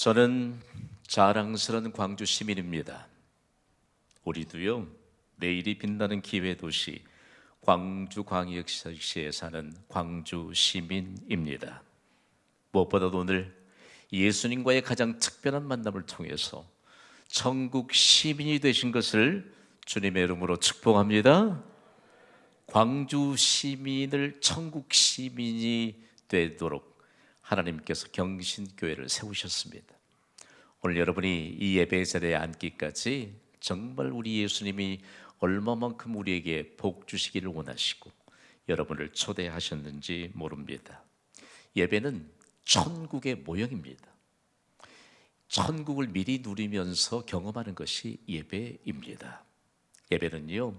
저는 자랑스러운 광주 시민입니다. 우리도요, 내일이 빛나는 기회 도시 광주광역시에 사는 광주 시민입니다. 무엇보다도 오늘 예수님과의 가장 특별한 만남을 통해서 천국 시민이 되신 것을 주님의 이름으로 축복합니다. 광주 시민을 천국 시민이 되도록 하나님께서 경신교회를 세우셨습니다. 오늘 여러분이 이 예배의 자리에 앉기까지 정말 우리 예수님이 얼마만큼 우리에게 복 주시기를 원하시고 여러분을 초대하셨는지 모릅니다. 예배는 천국의 모형입니다. 천국을 미리 누리면서 경험하는 것이 예배입니다. 예배는요,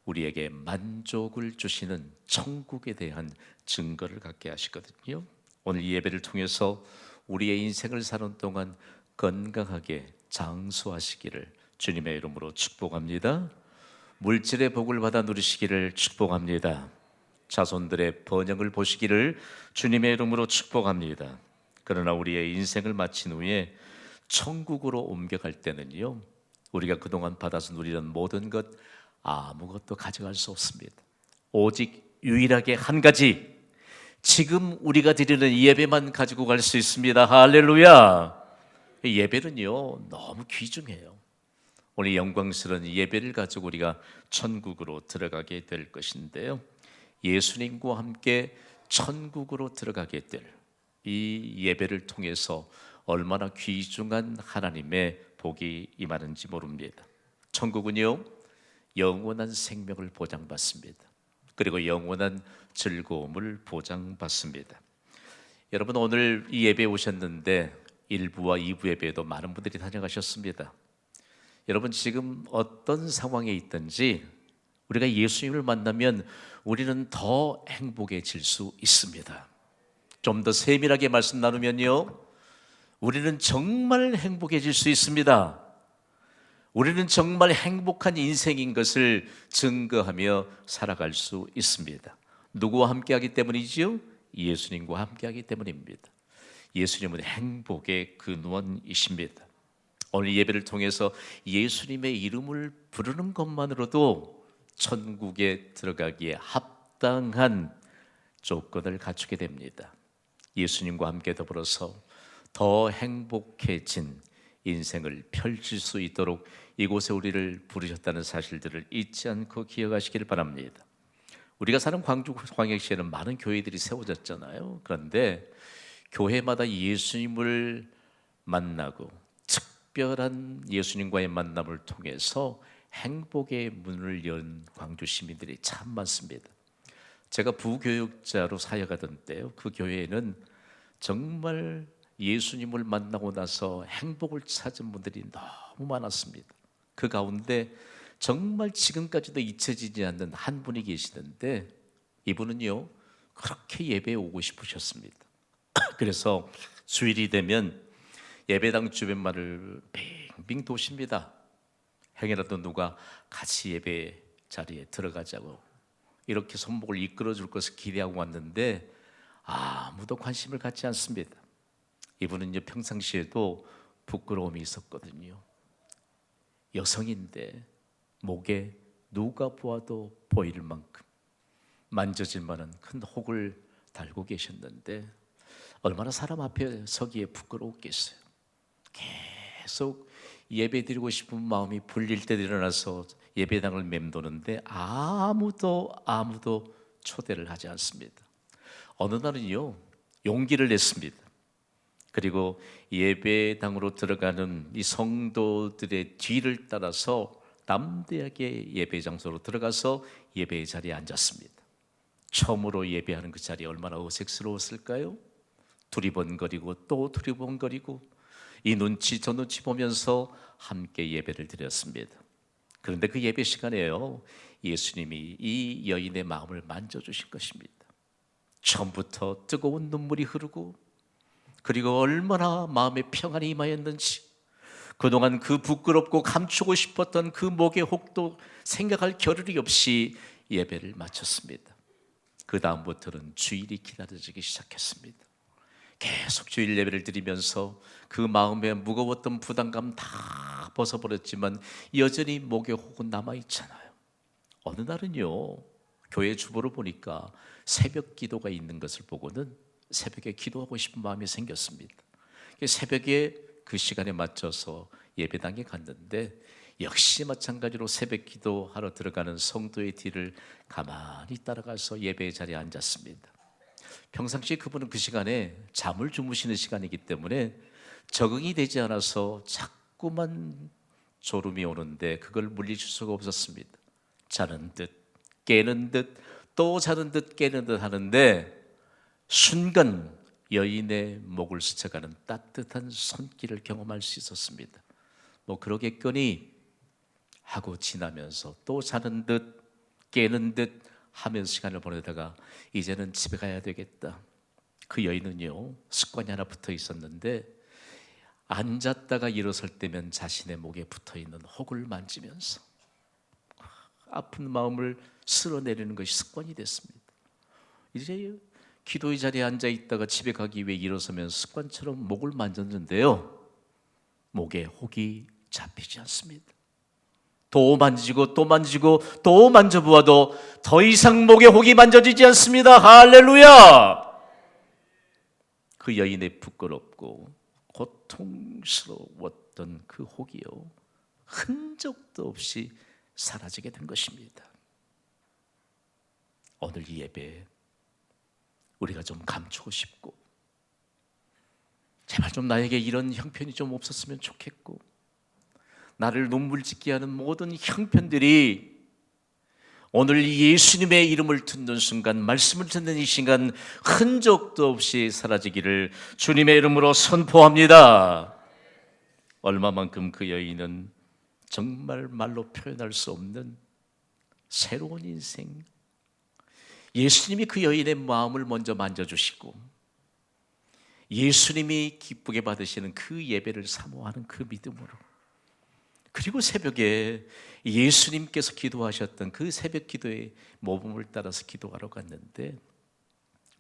우리에게 만족을 주시는 천국에 대한 증거를 갖게 하시거든요. 오늘 이 예배를 통해서 우리의 인생을 사는 동안 건강하게 장수하시기를 주님의 이름으로 축복합니다. 물질의 복을 받아 누리시기를 축복합니다. 자손들의 번영을 보시기를 주님의 이름으로 축복합니다. 그러나 우리의 인생을 마친 후에 천국으로 옮겨갈 때는요, 우리가 그동안 받아서 누리던 모든 것 아무것도 가져갈 수 없습니다. 오직 유일하게 한 가지, 지금 우리가 드리는 예배만 가지고 갈 수 있습니다. 할렐루야. 예배는요, 너무 귀중해요. 오늘 영광스러운 예배를 가지고 우리가 천국으로 들어가게 될 것인데요, 예수님과 함께 천국으로 들어가게 될 이 예배를 통해서 얼마나 귀중한 하나님의 복이 임하는지 모릅니다. 천국은요, 영원한 생명을 보장받습니다. 그리고 영원한 즐거움을 보장받습니다. 여러분, 오늘 이 예배에 오셨는데 1부와 2부 예배에도 많은 분들이 다녀가셨습니다. 여러분, 지금 어떤 상황에 있든지 우리가 예수님을 만나면 우리는 더 행복해질 수 있습니다. 좀 더 세밀하게 말씀 나누면요, 우리는 정말 행복해질 수 있습니다. 우리는 정말 행복한 인생인 것을 증거하며 살아갈 수 있습니다. 누구와 함께하기 때문이지요? 예수님과 함께하기 때문입니다. 예수님은 행복의 근원이십니다. 오늘 예배를 통해서 예수님의 이름을 부르는 것만으로도 천국에 들어가기에 합당한 조건을 갖추게 됩니다. 예수님과 함께 더불어서 더 행복해진 인생을 펼칠 수 있도록 이곳에 우리를 부르셨다는 사실들을 잊지 않고 기억하시길 바랍니다. 우리가 사는 광주 광역시에는 많은 교회들이 세워졌잖아요. 그런데 교회마다 예수님을 만나고 특별한 예수님과의 만남을 통해서 행복의 문을 연 광주 시민들이 참 많습니다. 제가 부교육자로 사역하던 때요, 그 교회에는 정말 예수님을 만나고 나서 행복을 찾은 분들이 너무 많았습니다. 그 가운데 정말 지금까지도 잊혀지지 않는 한 분이 계시는데, 이분은요, 그렇게 예배에 오고 싶으셨습니다. 그래서 주일이 되면 예배당 주변만을 빙빙 도십니다. 행여라도 누가 같이 예배 자리에 들어가자고 이렇게 손목을 이끌어 줄 것을 기대하고 왔는데 아무도 관심을 갖지 않습니다. 이분은요, 평상시에도 부끄러움이 있었거든요. 여성인데 목에 누가 보아도 보일 만큼 만져질 만한 큰 혹을 달고 계셨는데 얼마나 사람 앞에 서기에 부끄러웠겠어요. 계속 예배 드리고 싶은 마음이 불릴 때 일어나서 예배당을 맴도는데 아무도 초대를 하지 않습니다. 어느 날은요, 용기를 냈습니다. 그리고 예배당으로 들어가는 이 성도들의 뒤를 따라서 담대하게 예배 장소로 들어가서 예배의 자리에 앉았습니다. 처음으로 예배하는 그 자리에 얼마나 어색스러웠을까요? 두리번거리고 또 두리번거리고 이 눈치 저 눈치 보면서 함께 예배를 드렸습니다. 그런데 그 예배 시간에요, 예수님이 이 여인의 마음을 만져주신 것입니다. 처음부터 뜨거운 눈물이 흐르고, 그리고 얼마나 마음에 평안이 임하였는지, 그동안 그 부끄럽고 감추고 싶었던 그 목의 혹도 생각할 겨를이 없이 예배를 마쳤습니다. 그 다음부터는 주일이 기다려지기 시작했습니다. 계속 주일 예배를 드리면서 그 마음에 무거웠던 부담감 다 벗어버렸지만 여전히 목에 혹은 남아있잖아요. 어느 날은요, 교회 주보를 보니까 새벽 기도가 있는 것을 보고는 새벽에 기도하고 싶은 마음이 생겼습니다. 새벽에 그 시간에 맞춰서 예배당에 갔는데 역시 마찬가지로 새벽 기도하러 들어가는 성도의 뒤를 가만히 따라가서 예배의 자리에 앉았습니다. 평상시에 그분은 그 시간에 잠을 주무시는 시간이기 때문에 적응이 되지 않아서 자꾸만 졸음이 오는데 그걸 물리칠 수가 없었습니다. 자는 듯 깨는 듯 또 자는 듯 깨는 듯 하는데 순간 여인의 목을 스쳐가는 따뜻한 손길을 경험할 수 있었습니다. 뭐 그러겠거니 하고 지나면서 또 자는 듯 깨는 듯 하면서 시간을 보내다가 이제는 집에 가야 되겠다. 그 여인은요, 습관이 하나 붙어 있었는데 앉았다가 일어설 때면 자신의 목에 붙어 있는 혹을 만지면서 아픈 마음을 쓸어내리는 것이 습관이 됐습니다. 이제 기도의 자리에 앉아 있다가 집에 가기 위해 일어서면 습관처럼 목을 만졌는데요, 목에 혹이 잡히지 않습니다. 또 만지고 또 만지고 또 만져보아도 더 이상 목에 혹이 만져지지 않습니다. 할렐루야! 그 여인의 부끄럽고 고통스러웠던 그 혹이요, 흔적도 없이 사라지게 된 것입니다. 오늘 이 예배 우리가 좀 감추고 싶고, 제발 좀 나에게 이런 형편이 좀 없었으면 좋겠고, 나를 눈물 짓게 하는 모든 형편들이 오늘 예수님의 이름을 듣는 순간, 말씀을 듣는 이 순간 흔적도 없이 사라지기를 주님의 이름으로 선포합니다. 얼마만큼 그 여인은 정말 말로 표현할 수 없는 새로운 인생, 예수님이 그 여인의 마음을 먼저 만져주시고 예수님이 기쁘게 받으시는 그 예배를 사모하는 그 믿음으로, 그리고 새벽에 예수님께서 기도하셨던 그 새벽 기도의 모범을 따라서 기도하러 갔는데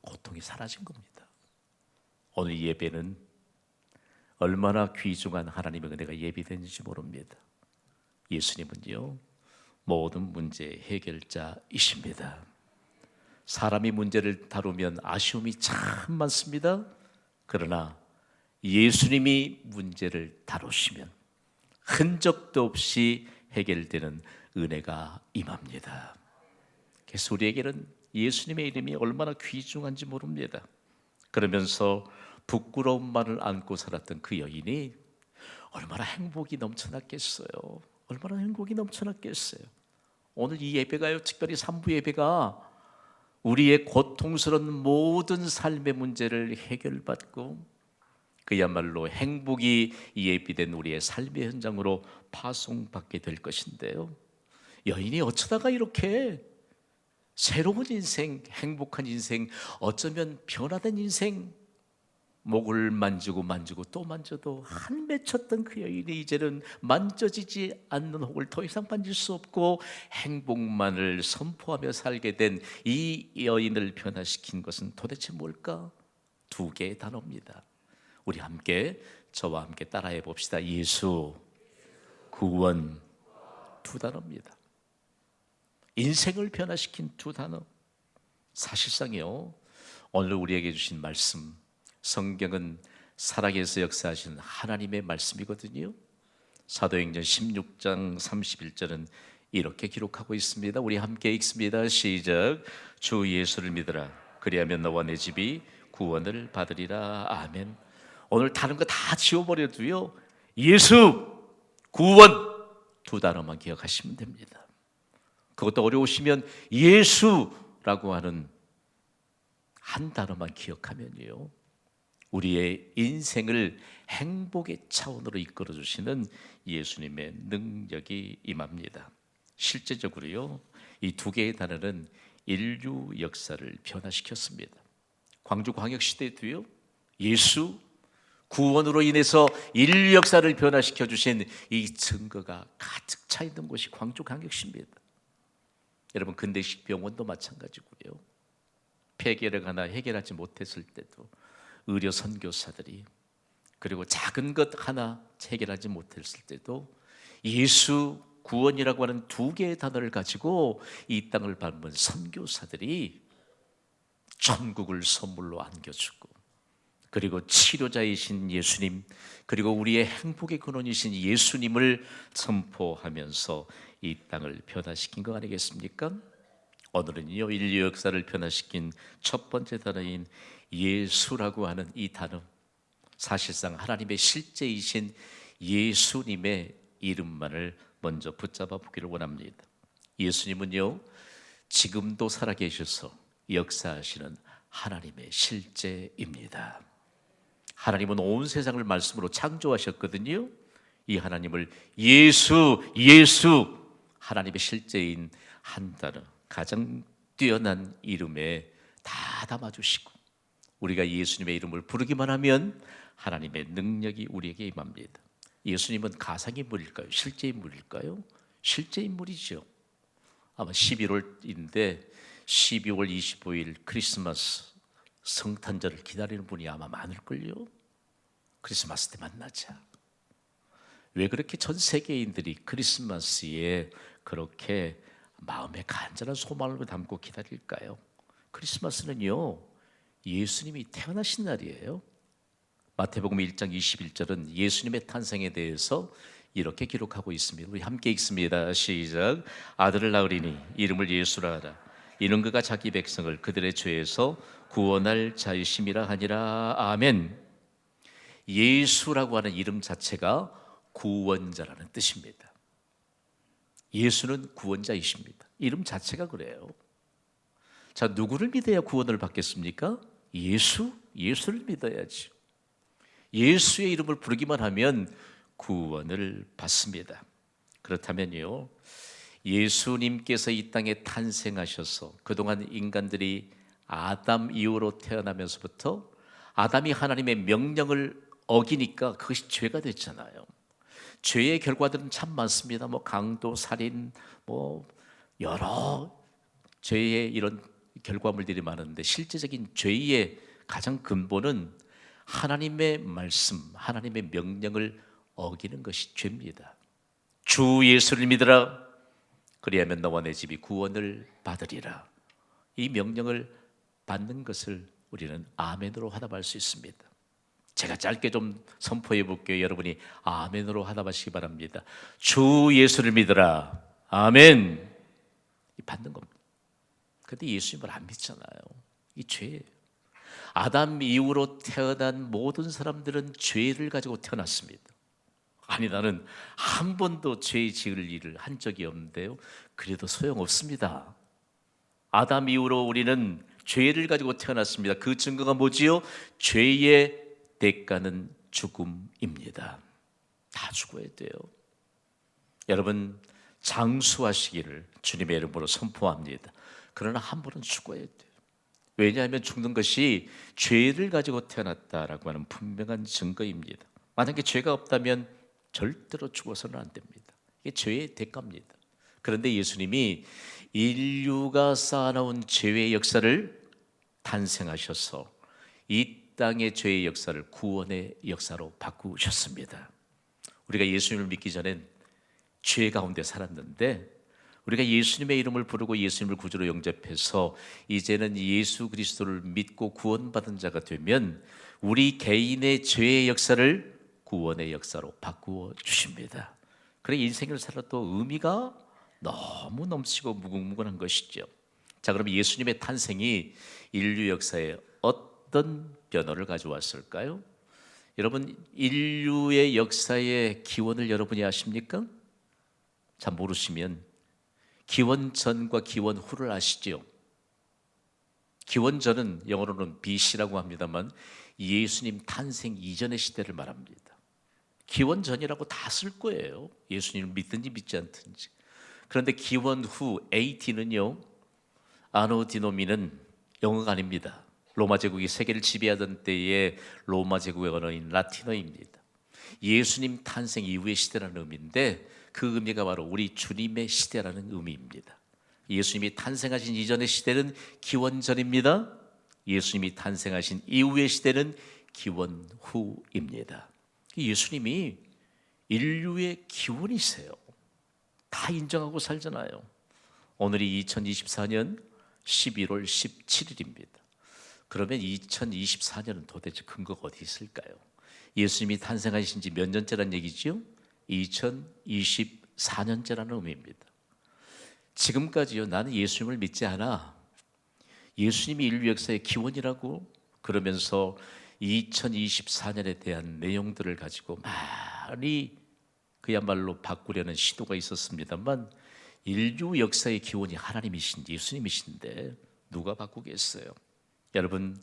고통이 사라진 겁니다. 오늘 예배는 얼마나 귀중한 하나님의 은혜가 예비되는지 모릅니다. 예수님은요, 모든 문제의 해결자이십니다. 사람이 문제를 다루면 아쉬움이 참 많습니다. 그러나 예수님이 문제를 다루시면 흔적도 없이 해결되는 은혜가 임합니다. 그래서 우리에게는 예수님의 이름이 얼마나 귀중한지 모릅니다. 그러면서 부끄러움만을 안고 살았던 그 여인이 얼마나 행복이 넘쳐났겠어요. 얼마나 행복이 넘쳐났겠어요. 오늘 이 예배가요, 특별히 3부 예배가 우리의 고통스러운 모든 삶의 문제를 해결받고 그야말로 행복이 예비된 우리의 삶의 현장으로 파송받게 될 것인데요, 여인이 어쩌다가 이렇게 새로운 인생, 행복한 인생, 어쩌면 변화된 인생, 목을 만지고 만지고 또 만져도 한 맺혔던 그 여인이 이제는 만져지지 않는 혹을 더 이상 만질 수 없고 행복만을 선포하며 살게 된 이 여인을 변화시킨 것은 도대체 뭘까? 두 개의 단어입니다. 우리 함께, 저와 함께 따라해 봅시다. 예수, 구원. 두 단어입니다. 인생을 변화시킨 두 단어. 사실상요, 오늘 우리에게 주신 말씀, 성경은 살아계서 역사하신 하나님의 말씀이거든요. 사도행전 16장 31절은 이렇게 기록하고 있습니다. 우리 함께 읽습니다. 시작. 주 예수를 믿으라. 그리하면 너와 내 집이 구원을 받으리라. 아멘. 오늘 다른 거 다 지워버려도요, 예수, 구원 두 단어만 기억하시면 됩니다. 그것도 어려우시면 예수라고 하는 한 단어만 기억하면요, 우리의 인생을 행복의 차원으로 이끌어 주시는 예수님의 능력이 임합니다. 실제적으로요, 이 두 개의 단어는 인류 역사를 변화시켰습니다. 광주광역시대도요, 예수, 구원으로 인해서 인류 역사를 변화시켜 주신 이 증거가 가득 차 있는 곳이 광주광역시입니다. 여러분, 근대식 병원도 마찬가지고요, 폐결핵 하나 해결하지 못했을 때도 의료 선교사들이, 그리고 작은 것 하나 해결하지 못했을 때도 예수 구원이라고 하는 두 개의 단어를 가지고 이 땅을 밟은 선교사들이 천국을 선물로 안겨주고, 그리고 치료자이신 예수님, 그리고 우리의 행복의 근원이신 예수님을 선포하면서 이 땅을 변화시킨 거 아니겠습니까? 오늘은요, 인류 역사를 변화시킨 첫 번째 단어인 예수라고 하는 이 단어, 사실상 하나님의 실제이신 예수님의 이름만을 먼저 붙잡아 보기를 원합니다. 예수님은요, 지금도 살아계셔서 역사하시는 하나님의 실제입니다. 하나님은 온 세상을 말씀으로 창조하셨거든요. 이 하나님을 예수, 하나님의 실제인 한 단어, 가장 뛰어난 이름에 다 담아주시고, 우리가 예수님의 이름을 부르기만 하면 하나님의 능력이 우리에게 임합니다. 예수님은 가상인물일까요? 실제인물일까요? 실제인물이죠. 아마 11월인데 12월 25일 크리스마스 성탄절을 기다리는 분이 아마 많을걸요. 크리스마스 때 만나자. 왜 그렇게 전 세계인들이 크리스마스에 그렇게 마음에 간절한 소망을 담고 기다릴까요? 크리스마스는요, 예수님이 태어나신 날이에요. 마태복음 1장 21절은 예수님의 탄생에 대해서 이렇게 기록하고 있습니다. 우리 함께 읽습니다. 시작. 아들을 낳으리니 이름을 예수라 하라. 이는 그가 자기 백성을 그들의 죄에서 구원할 자이심이라 하니라. 아멘. 예수라고 하는 이름 자체가 구원자라는 뜻입니다. 예수는 구원자이십니다. 이름 자체가 그래요. 자, 누구를 믿어야 구원을 받겠습니까? 예수를 믿어야지. 예수의 이름을 부르기만 하면 구원을 받습니다. 그렇다면요, 예수님께서 이 땅에 탄생하셔서 그동안 인간들이 아담 이후로 태어나면서부터 아담이 하나님의 명령을 어기니까 그것이 죄가 됐잖아요. 죄의 결과들은 참 많습니다. 강도, 살인, 여러 죄의 이런 결과물들이 많은데, 실제적인 죄의 가장 근본은 하나님의 말씀, 하나님의 명령을 어기는 것이 죄입니다. 주 예수를 믿으라. 그리하면 너와 내 집이 구원을 받으리라. 이 명령을 받는 것을 우리는 아멘으로 화답할 수 있습니다. 제가 짧게 좀 선포해 볼게요. 여러분이 아멘으로 화답하시기 바랍니다. 주 예수를 믿으라. 아멘. 받는 겁니다. 그런데 예수님을 안 믿잖아요. 이 죄예요. 아담 이후로 태어난 모든 사람들은 죄를 가지고 태어났습니다. 아니, 나는 한 번도 죄 지을 일을 한 적이 없는데요. 그래도 소용없습니다. 아담 이후로 우리는 죄를 가지고 태어났습니다. 그 증거가 뭐지요? 죄의 대가는 죽음입니다. 다 죽어야 돼요. 여러분, 장수하시기를 주님의 이름으로 선포합니다. 그러나 한 번은 죽어야 돼요. 왜냐하면 죽는 것이 죄를 가지고 태어났다라고 하는 분명한 증거입니다. 만약에 죄가 없다면 절대로 죽어서는 안 됩니다. 이게 죄의 대가입니다. 그런데 예수님이 인류가 쌓아놓은 죄의 역사를 탄생하셔서 이 땅의 죄의 역사를 구원의 역사로 바꾸셨습니다. 우리가 예수님을 믿기 전엔 죄 가운데 살았는데, 우리가 예수님의 이름을 부르고 예수님을 구주로 영접해서 이제는 예수 그리스도를 믿고 구원받은 자가 되면 우리 개인의 죄의 역사를 구원의 역사로 바꾸어 주십니다. 그래, 인생을 살아도 의미가 너무 넘치고 무궁무진한 것이죠. 자, 그럼 예수님의 탄생이 인류 역사에 어떤 변화를 가져왔을까요? 여러분, 인류의 역사의 기원을 여러분이 아십니까? 잘 모르시면 기원 전과 기원 후를 아시죠? 기원 전은 영어로는 BC라고 합니다만 예수님 탄생 이전의 시대를 말합니다. 기원 전이라고 다 쓸 거예요. 예수님을 믿든지 믿지 않든지. 그런데 기원 후 AT는요, 아노 디노미는 영어가 아닙니다. 로마 제국이 세계를 지배하던 때의 로마 제국의 언어인 라틴어입니다. 예수님 탄생 이후의 시대라는 의미인데, 그 의미가 바로 우리 주님의 시대라는 의미입니다. 예수님이 탄생하신 이전의 시대는 기원전입니다. 예수님이 탄생하신 이후의 시대는 기원 후입니다. 예수님이 인류의 기원이세요. 다 인정하고 살잖아요. 오늘이 2024년 11월 17일입니다. 그러면 2024년은 도대체 근거가 어디 있을까요? 예수님이 탄생하신 지 몇 년째란 얘기죠? 2024년째라는 의미입니다. 지금까지요, 나는 예수님을 믿지 않아. 예수님이 인류 역사의 기원이라고 그러면서 2024년에 대한 내용들을 가지고 많이 그야말로 바꾸려는 시도가 있었습니다만, 인류 역사의 기원이 하나님이신지 예수님이신데 누가 바꾸겠어요? 여러분,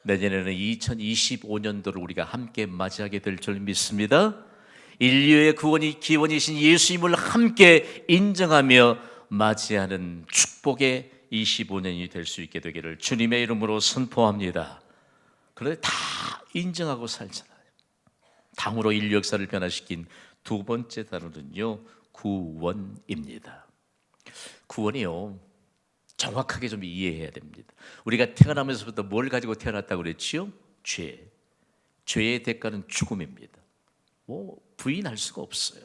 내년에는 2025년도를 우리가 함께 맞이하게 될 줄 믿습니다. 인류의 기원이신 예수님을 함께 인정하며 맞이하는 축복의 25년이 될 수 있게 되기를 주님의 이름으로 선포합니다. 그런데 다 인정하고 살잖아요. 다음으로 인류 역사를 변화시킨 두 번째 단어는요, 구원입니다. 구원이요, 정확하게 좀 이해해야 됩니다. 우리가 태어나면서부터 뭘 가지고 태어났다고 그랬지요? 죄. 죄의 대가는 죽음입니다. 부인할 수가 없어요.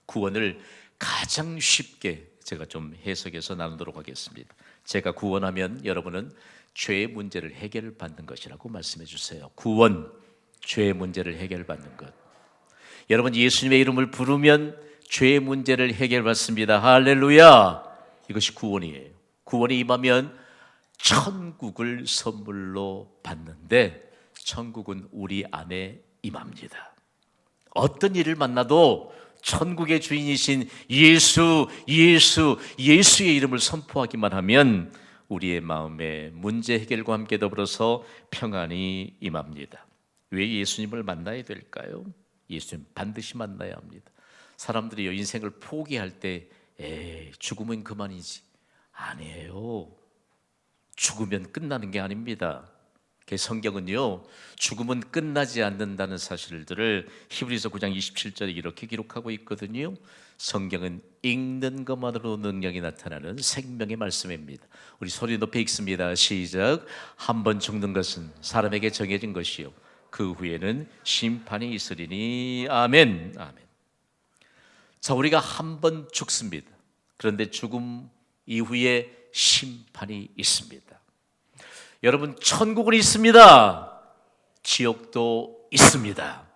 구원을 가장 쉽게 제가 좀 해석해서 나누도록 하겠습니다. 제가 구원하면 여러분은 죄의 문제를 해결받는 것이라고 말씀해 주세요. 구원, 죄의 문제를 해결받는 것. 여러분, 예수님의 이름을 부르면 죄의 문제를 해결받습니다. 할렐루야! 이것이 구원이에요. 구원이 임하면 천국을 선물로 받는데, 천국은 우리 안에 임합니다. 어떤 일을 만나도 천국의 주인이신 예수의 이름을 선포하기만 하면 우리의 마음에 문제 해결과 함께 더불어서 평안이 임합니다. 왜 예수님을 만나야 될까요? 예수님 반드시 만나야 합니다. 사람들이 인생을 포기할 때 죽으면 그만이지, 아니에요. 죽으면 끝나는 게 아닙니다. 성경은요, 죽음은 끝나지 않는다는 사실들을 히브리서 9장 27절에 이렇게 기록하고 있거든요. 성경은 읽는 것만으로 능력이 나타나는 생명의 말씀입니다. 우리 소리 높여 읽습니다. 시작. 한 번 죽는 것은 사람에게 정해진 것이요, 그 후에는 심판이 있으리니. 아멘. 아멘. 자, 우리가 한 번 죽습니다. 그런데 죽음 이후에 심판이 있습니다. 여러분, 천국은 있습니다. 지옥도 있습니다.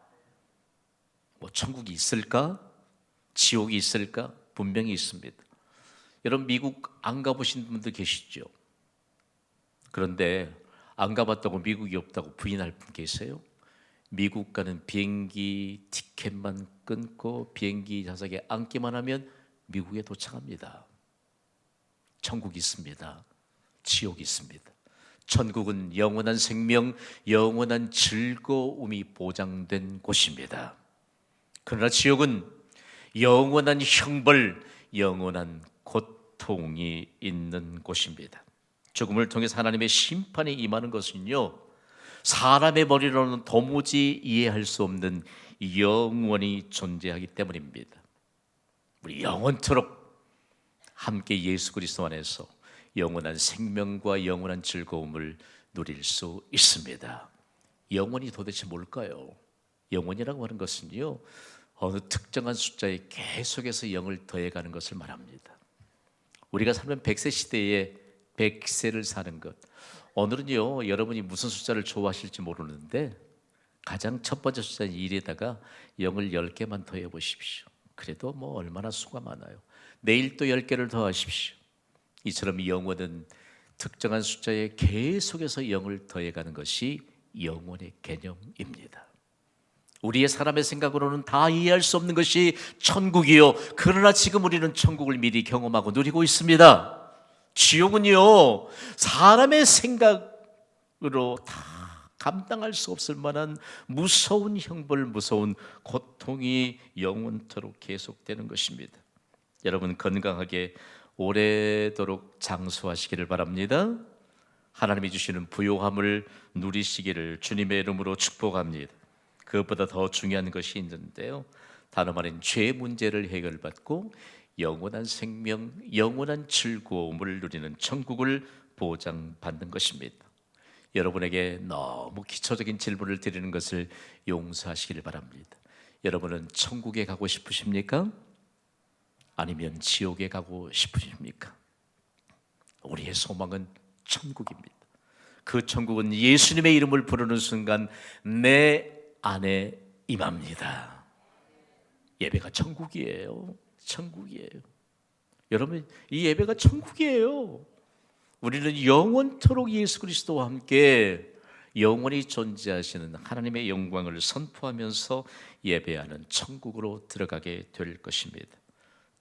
천국이 있을까? 지옥이 있을까? 분명히 있습니다. 여러분, 미국 안 가보신 분들 계시죠? 그런데 안 가봤다고 미국이 없다고 부인할 분 계세요? 미국 가는 비행기 티켓만 끊고 비행기 좌석에 앉기만 하면 미국에 도착합니다. 천국이 있습니다. 지옥이 있습니다. 천국은 영원한 생명, 영원한 즐거움이 보장된 곳입니다. 그러나 지옥은 영원한 형벌, 영원한 고통이 있는 곳입니다. 죽음을 통해서 하나님의 심판이 임하는 것은요, 사람의 머리로는 도무지 이해할 수 없는 영원히 존재하기 때문입니다. 우리 영원토록 함께 예수 그리스도 안에서 영원한 생명과 영원한 즐거움을 누릴 수 있습니다. 영원이 도대체 뭘까요? 영원이라고 하는 것은요, 어느 특정한 숫자에 계속해서 0을 더해가는 것을 말합니다. 우리가 살면 100세 시대에 100세를 사는 것. 오늘은요, 여러분이 무슨 숫자를 좋아하실지 모르는데 가장 첫 번째 숫자인 1에다가 0을 10개만 더해 보십시오. 그래도 얼마나 수가 많아요. 내일 또 10개를 더하십시오. 이처럼 영원은 특정한 숫자에 계속해서 0을 더해가는 것이 영원의 개념입니다. 우리의 사람의 생각으로는 다 이해할 수 없는 것이 천국이요, 그러나 지금 우리는 천국을 미리 경험하고 누리고 있습니다. 지옥은요, 사람의 생각으로 다 감당할 수 없을 만한 무서운 형벌, 무서운 고통이 영원토록 계속되는 것입니다. 여러분, 건강하게 오래도록 장수하시기를 바랍니다. 하나님이 주시는 부요함을 누리시기를 주님의 이름으로 축복합니다. 그것보다 더 중요한 것이 있는데요, 다름 아닌 죄 문제를 해결받고 영원한 생명, 영원한 즐거움을 누리는 천국을 보장받는 것입니다. 여러분에게 너무 기초적인 질문을 드리는 것을 용서하시길 바랍니다. 여러분은 천국에 가고 싶으십니까? 아니면 지옥에 가고 싶으십니까? 우리의 소망은 천국입니다. 그 천국은 예수님의 이름을 부르는 순간 내 안에 임합니다. 예배가 천국이에요. 천국이에요. 여러분, 이 예배가 천국이에요. 우리는 영원토록 예수 그리스도와 함께 영원히 존재하시는 하나님의 영광을 선포하면서 예배하는 천국으로 들어가게 될 것입니다.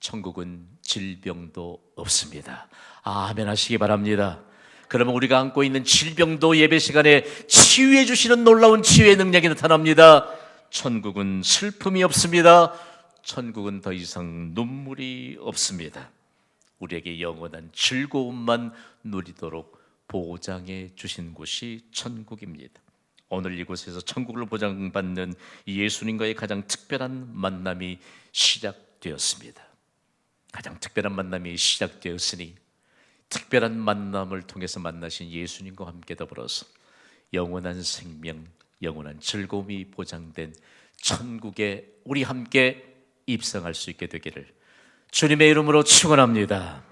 천국은 질병도 없습니다. 아멘 하시기 바랍니다. 그러면 우리가 안고 있는 질병도 예배 시간에 치유해 주시는 놀라운 치유의 능력이 나타납니다. 천국은 슬픔이 없습니다. 천국은 더 이상 눈물이 없습니다. 우리에게 영원한 즐거움만 누리도록 보장해 주신 곳이 천국입니다. 오늘 이곳에서 천국을 보장받는 예수님과의 가장 특별한 만남이 시작되었습니다. 가장 특별한 만남이 시작되었으니 특별한 만남을 통해서 만나신 예수님과 함께 더불어서 영원한 생명, 영원한 즐거움이 보장된 천국에 우리 함께 입성할 수 있게 되기를 주님의 이름으로 축원합니다.